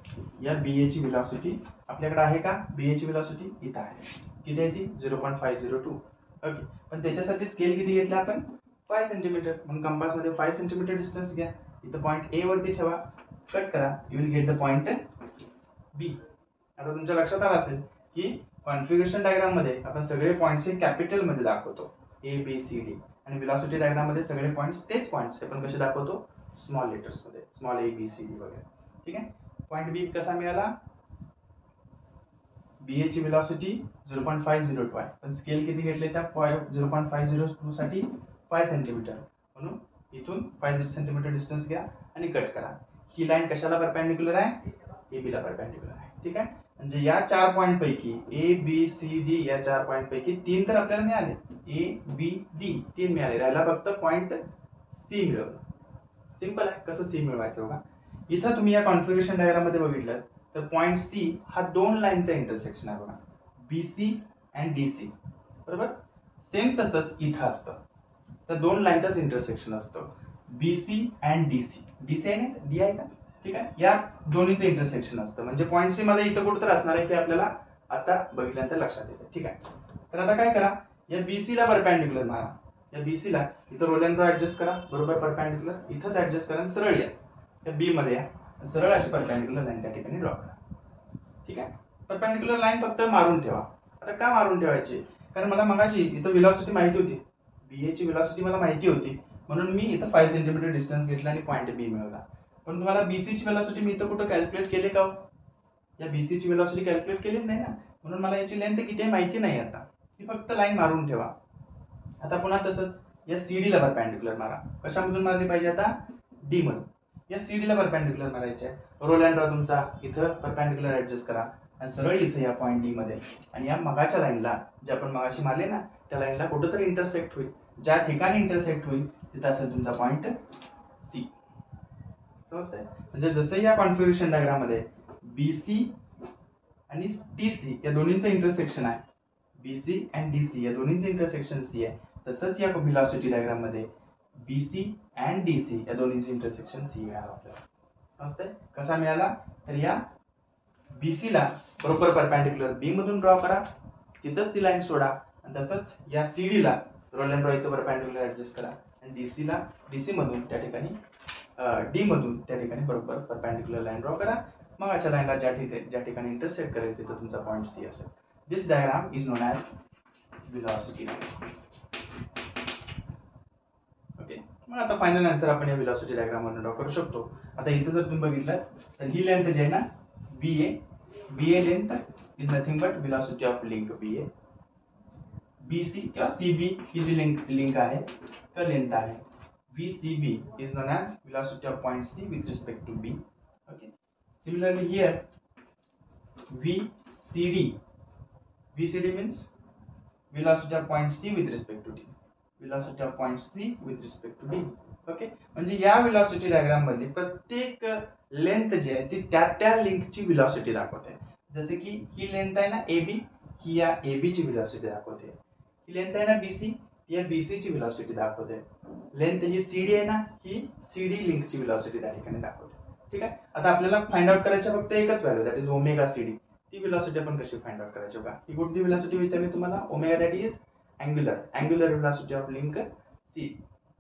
आपल्याकडे आहे का? बीए ची व्हेलॉसिटी इथं आहे. किती आहे ती? 0.502. ओके. पण त्याच्यासाठी स्केल किती घेतला आपण? 5 सेंटीमीटर. म्हणून कंपास मध्ये 5 सेंटीमीटर डिस्टन्स घ्या. इथं पॉइंट ए वरती ठेवा, कट करा, you will get the point B. आता तुमच्या लक्षात आलं असेल की कॉन्फिगरेशन डायग्राम मध्ये आपण सगळे पॉइंट्स हे कॅपिटल मध्ये दाखवतो ए बी सी डी आणि व्हेलॉसिटी डायग्राम मध्ये सगळे पॉइंट्स तेच पॉइंट्स आपण कसे दाखवतो? स्मॉल लेटर्स मध्ये, small a B C d वगैरे. ठीक आहे. पॉइंट बी कसा मिळाला? बीए ची व्हेलॉसिटी 0.502 आहे पण स्केल किती घेतले त्या 0.502 साठी? 5 सेंटीमीटर. म्हणून इथून 5 सेंटीमीटर डिस्टन्स घ्या आणि कट करा. ही लाईन कशाला परपॅन्डिक्युलर आहे? ए बी ला परपॅन्डिक्युलर आहे. ठीक आहे. म्हणजे या 4 पॉइंट पैकी ए बी सी डी या 4 पॉइंट पैकी 3 तर आपल्याला मिळाले. ए बी डी 3 मिळाले. राहिला फक्त पॉइंट सी मिळवलं. सिंपल आहे. कसं सी मिळवायचं बघा. इथं तुम्ही या कॉन्फिगरेशन डायग्राम मध्ये बघितलं तर पॉइंट सी हा 2 लाईनचा इंटरसेक्शन आहे बघा. बीसी अँड डीसी बरोबर. सेम तसंच इथं असतं. तर 2 लाईनचाच इंटरसेक्शन असतं. BC and DC. डीसी आहे ना? डी आहे का? ठीक आहे. या दोन्हीचं इंटरसेक्शन असतं. म्हणजे पॉइंट सी मध्ये इथं कुठं तर असणार आहे हे आपल्याला आता बघितल्यानंतर लक्षात येतं. ठीक आहे. तर आता काय करा, या बीसी ला परपॅन्डिक्युलर मारा. या बीसी ला इथं रोल एंड ड्रॉ ऍडजस्ट करा बरोबर परपॅन्डिक्युलर. इथंच ऍडजस्ट करा, सरळ या बी मध्ये या, सरळ अशी परपॅन्डिक्युलर लाईन त्या ठिकाणी ड्रॉ करा. ठीक आहे. परपॅन्डिक्युलर लाईन फक्त मारून ठेवा. आता का मारून ठेवायची? कारण मला मगाशी इथं व्हेलॉसिटी माहिती होती. बीए ची व्हेलॉसिटी मला माहिती होती म्हणून मी इथं 5 सेंटीमीटर डिस्टन्स घेतला आणि पॉइंट बी मिळवला. पण तुम्हाला बीसी ची व्हेलॉसिटी मी इथं कुठं कॅल्क्युलेट केले का? या बीसी ची व्हेलॉसिटी कॅल्क्युलेट केली नाही ना. म्हणून मला याची लेंथ किती आहे माहिती नाही. आता ती फक्त लाईन मारून ठेवा. आता पुन्हा तसंच या सीडी ला परपॅन्डिक्युलर मारा. कशामधून मारली पाहिजे? आता डी मधून. या सीडी ला परपॅन्डिक्युलर मारायचे आहे. रोल एंड ड्रॉ तुमचा इथं परपॅन्डिक्युलर ऍडजस्ट करा आणि सरळ इथं या पॉइंट डी मध्ये आणि या मगाच्या लाईनला जे आपण मगाशी मारले ना त्या लाईनला कुठेतरी इंटरसेक्ट होईल. ज्या ठिकाणी इंटरसेक्ट होईल तिथं असेल तुमचा पॉइंट सी. समजतंय? म्हणजे जसं या कॉन्फिगरेशन डायग्राम मध्ये बीसी आणि टीसी या दोन्हींचं इंटरसेक्शन आहे. बीसी अँड डीसी या दोन्हींचं इंटरसेक्शन सी आहे. तसंच या व्हेलॉसिटी डायग्राम मध्ये बीसी अँड डीसी या दोन्हींचं इंटरसेक्शन सी मिळालं आपल्याला. समजतंय? कसा मिळाला? तर या बीसी ला बरोबर परपॅन्डिक्युलर बी मधून ड्रॉ करा, तिथंच ती लाईन सोडा आणि तसंच या सीडी ला रोल एंड ड्रॉ इथं परपॅन्डिक्युलर ऍडजस्ट करा आणि डीसी ला डीसी मधून त्या ठिकाणी डी मधून त्या ठिकाणी बरोबर परपॅन्डिक्युलर लाईन ड्रॉ करा. मग अशा लाईनला ज्या ठिकाणी इंटरसेक्ट करेल तिथं तुमचा पॉइंट सी असेल. This diagram is known as velocity diagram. Okay. मग आता फायनल आन्सर आपण या व्हेलॉसिटी डायग्राम मधून ड्रॉ करू शकतो. आता इथं जर तुम्ही बघितलं तर ही लेंथ जी आहे ना BA length is nothing but velocity of link BA. BC किंवा सीबी ही जी लिंक आहे तर लेंथ आहे. VCB is known as velocity of point C with respect to B. Okay. Similarly here VCD means velocity of point C with respect to D. Velocity of point C with respect to D. Okay, म्हणजे या velocity diagram मध्ये प्रत्येक length जी आहे ती त्या लिंकची velocity दाखवते. जसे की ही लेंथ आहे ना AB, ही या AB ची वेलॉसिटी दाखवते. ही लेंथ आहे ना BC, ती या BC ची वेलॉसिटी दाखवते. लेंथ ही CD आहे ना, ही CD लिंक ची वेलॉसिटी त्या ठिकाणी दाखवते. ठीक आहे. आता आपल्याला फाइंड आउट करायचं फक्त एकच value, that is omega CD. ती वेलॉसिटी आपण कशी फाइंड आउट करायची बघा. ही कोणती वेलॉसिटी विचारली तुम्हाला? Omega, that is angular velocity of link C.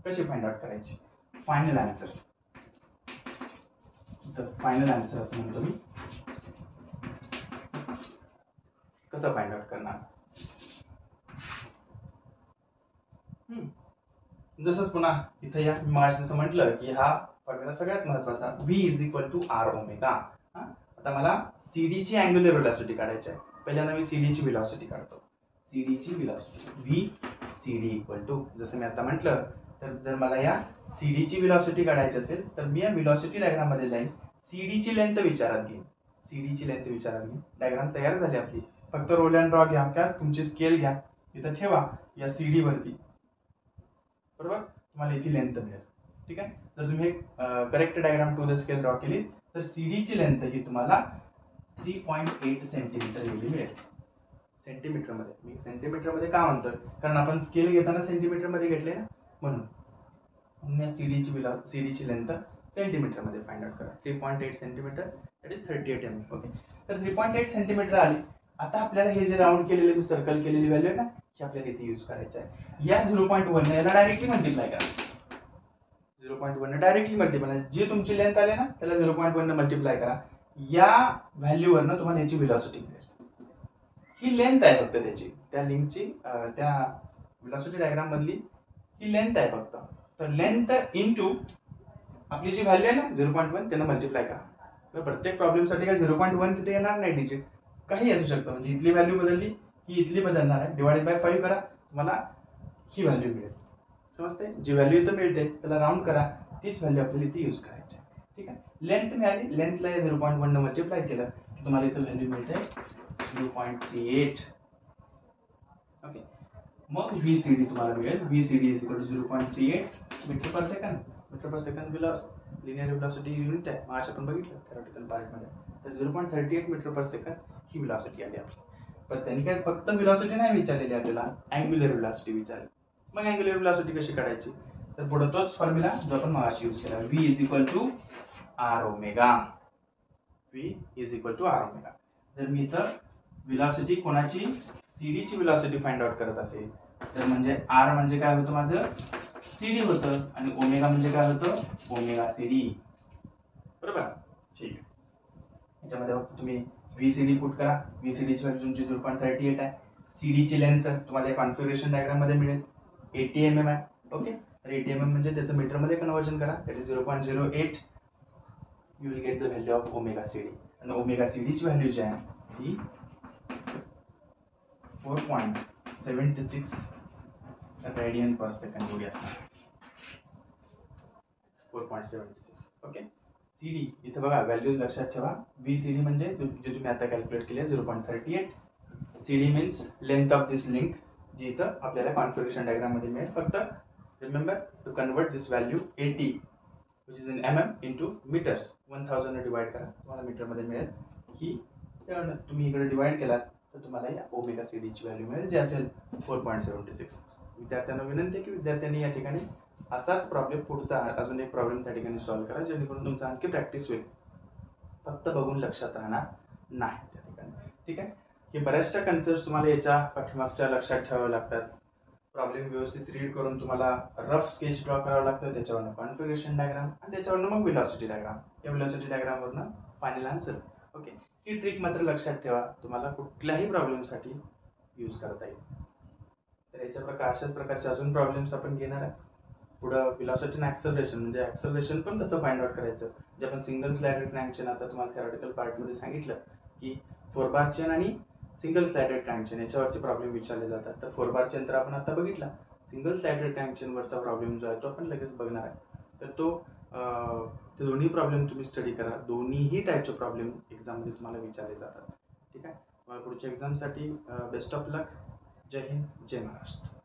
कशी फाइंड आउट करायची? Final answer. The final answer असं म्हणतो मी. कसं फाइंड आउट करणार? जसंच पुन्हा इथं या मार्क्स जसं म्हटलं की हा फॉर्म्युला सगळ्यात महत्वाचा, V is equal to R omega. आता मला CD ची अँग्युलर वेलॉसिटी काढायची आहे. पहिल्यांदा मी CD ची वेलॉसिटी काढतो. CD ची velocity V CD equal to, जसं मी आता म्हटलं, तर जर मला या CD ची वेलॉसिटी काढायची असेल तर मी या वेलॉसिटी डायग्राम मध्ये जाईन, CD ची लेंथ विचारात घेईन. CD ची लेंथ विचारात घेईन. डायग्राम तयार झाली आपली. फक्त रोल अँड ड्रॉ घ्या, काय तुमची स्केल घ्या, इथं ठेवा या CD वरती, बरोबर, तुम्हाला याची लेंथ मिळेल. ठीक आहे. जर तुम्ही correct diagram to the scale draw केली तर CD ची लेंथ ही तुम्हाला 3.8 सेंटीमीटर एवढी मिळेल. सेंटीमीटर मध्ये. मी सेंटीमीटर मध्ये का म्हणतोय? कारण आपण स्केल घेताना सेंटीमीटर मध्ये घेतले ना, म्हणून CD ची लेंथ सेंटीमीटर मध्ये फाइंड आउट करा. 3.8 centimetre, that is 38 mm. Okay. तर 3.8 सेंटीमीटर आली. आता आपल्याला हे जे राऊंड केलेले, मी सर्कल केलेली व्हॅल्यू आहे ना, ही आपल्याला इथे यूज करायची आहे. या 0.1 याला डायरेक्टली मल्टिप्लाय करा. 0.1 डायरेक्टली मल्टिप्लाय, जी तुमची लेंथ आली ना त्याला 0.1 ने मल्टिप्लाय करा. या व्हॅल्यू वरनं तुम्हाला याची वेलॉसिटी मिळेल. ही लेंथ आहे फक्त त्याची, त्या लिंकची, त्या वेलॉसिटी डायग्राम मधली ही लेंथ आहे फक्त. तर लेंथ इनटू आपली जी व्हॅल्यू आहे ना 0.1 त्यानं मल्टिप्लाय करा. प्रत्येक प्रॉब्लेम साठी काय 0.1 तिथे येणार नाही डिजिट, काही असू शकतं. म्हणजे इथली व्हॅल्यू बदलली की इथली बदलणार आहे. डिवाइडेड बाय 5 करा, तुम्हाला ही व्हॅल्यू मिळेल. समजते? जी व्हॅल्यू इथं मिळते त्याला राऊंड करा, तीच व्हॅल्यू आपल्याला इथे यूज करायची. ठीक आहे. लेंथ मिळाली, लेंथला 0.1 न मल्टिप्लाय केलं की तुम्हाला इथं व्हॅल्यू मिळते 0.38. ओके. मग VCD तुम्हाला मिळेल. VCD is equal to 0.38 metre per second. Metre per second linear velocity unit आहे, आज आपण बघितलं थेरॉटिकल पार्ट मध्ये. तर 0.38 मीटर पर सेकंड ही वेलॉसिटी आली आपली. पण त्यांनी काय फक्त वेलॉसिटी नाही विचारलेली आपल्याला, अँग्युलर वेलॉसिटी विचारली. मग अँग्युलर वेलॉसिटी कशी काढायची? तर पुढे तोच फॉर्म्युला जो आपण मगाशी यूज केला, V is equal to R omega. V is equal to R omega. जर मी इथं वेलॉसिटी कोणाची, CD ची वेलॉसिटी फाइंड आउट करत असेल तर म्हणजे R म्हणजे काय होतं माझं, CD होतं, आणि ओमेगा म्हणजे काय होतं, ओमेगा CD. बरोबर. ठीक. याच्यामध्ये तुम्ही VCD पुट करा. VCD ची व्हॅल्यू तुमची 0.38 आहे. CD ची लेंथ तुम्हाला कॉन्फिगरेशन डायग्राम मध्ये मिळेल 80 mm आहे. ओके. तर 80 mm म्हणजे त्याचं मीटर मध्ये कन्वर्जन करा, that is 0.08. You will get the value of omega CD. आणि ओमेगा CD ची व्हॅल्यू जी आहे ती 4.76 रेडियन पर सेकंड एवढी असणार. 4.76. ओके. CD इथं बघा व्हॅल्यूज लक्षात ठेवा. VCD म्हणजे जे तुम्ही आता कॅल्क्युलेट केले 0.38. CD means length of this link, जी इथं आपल्याला कॉन्फिगरेशन डायग्राम मध्ये मिळेल. फक्त remember to convert this value 80 which is in mm into meters. 1000 ने डिवाइड करा, तुम्हाला मीटर मध्ये मिळेल. ही तुम्ही इकडे डिवाइड केलात तर तुम्हाला या ओमेगा CD ची व्हॅल्यू मिळेल, जी असेल 4.76. विद्यार्थ्यांना विनंती आहे की विद्यार्थ्यांनी या ठिकाणी असाच प्रॉब्लेम पुढचा अजून एक प्रॉब्लेम त्या ठिकाणी सॉल्व्ह करा, जेणेकरून तुमचा आणखी प्रॅक्टिस होईल. फक्त बघून लक्षात राहणार नाही त्या ठिकाणी. ठीक आहे. की बऱ्याचशा कन्सेप्ट तुम्हाला याच्या पाठीमागच्या लक्षात ठेवाव्या लागतात. प्रॉब्लेम व्यवस्थित रीड करून तुम्हाला रफ स्केच ड्रॉ करावं लागतं, त्याच्यावरनं कॉन्फिगरेशन डायग्राम, आणि त्याच्यावरनं मग वेलॉसिटी डायग्राम. या वेलॉसिटी डायग्रामवरनं फायनल आन्सर. ओके. ही ट्रिक मात्र लक्षात ठेवा, तुम्हाला कुठल्याही प्रॉब्लेमसाठी यूज करता येईल. तर याच्या अशाच प्रकारचे अजून प्रॉब्लेम्स आपण घेणार आहे. पुढं वेलॉसिटी आणि ऍक्सेलरेशन, म्हणजे ऍक्सेलरेशन पण कसं फाइंड आउट करायचं, जे आपण सिंगल स्लाइडेड क्रँक चेन आता तुम्हाला थेरॉटिकल पार्ट मध्ये सांगितलं की 4 बार चेन आणि सिंगल स्लाइडेड क्रँक चेन याच्यावरचे प्रॉब्लेम विचारले जातात. तर 4 बार चेन तर आपण आता बघितला, सिंगल स्लाइडेड कनेक्शनवरचा प्रॉब्लेम जो आहे तो आपण लगेच बघणार आहे. तर ते दोन्ही प्रॉब्लेम तुम्ही स्टडी करा. दोन्हीही टाईपचे प्रॉब्लेम एक्झाममध्ये तुम्हाला विचारले जातात. ठीक आहे. पुढच्या एक्झामसाठी बेस्ट ऑफ लक. जय हिंद, जय महाराष्ट्र.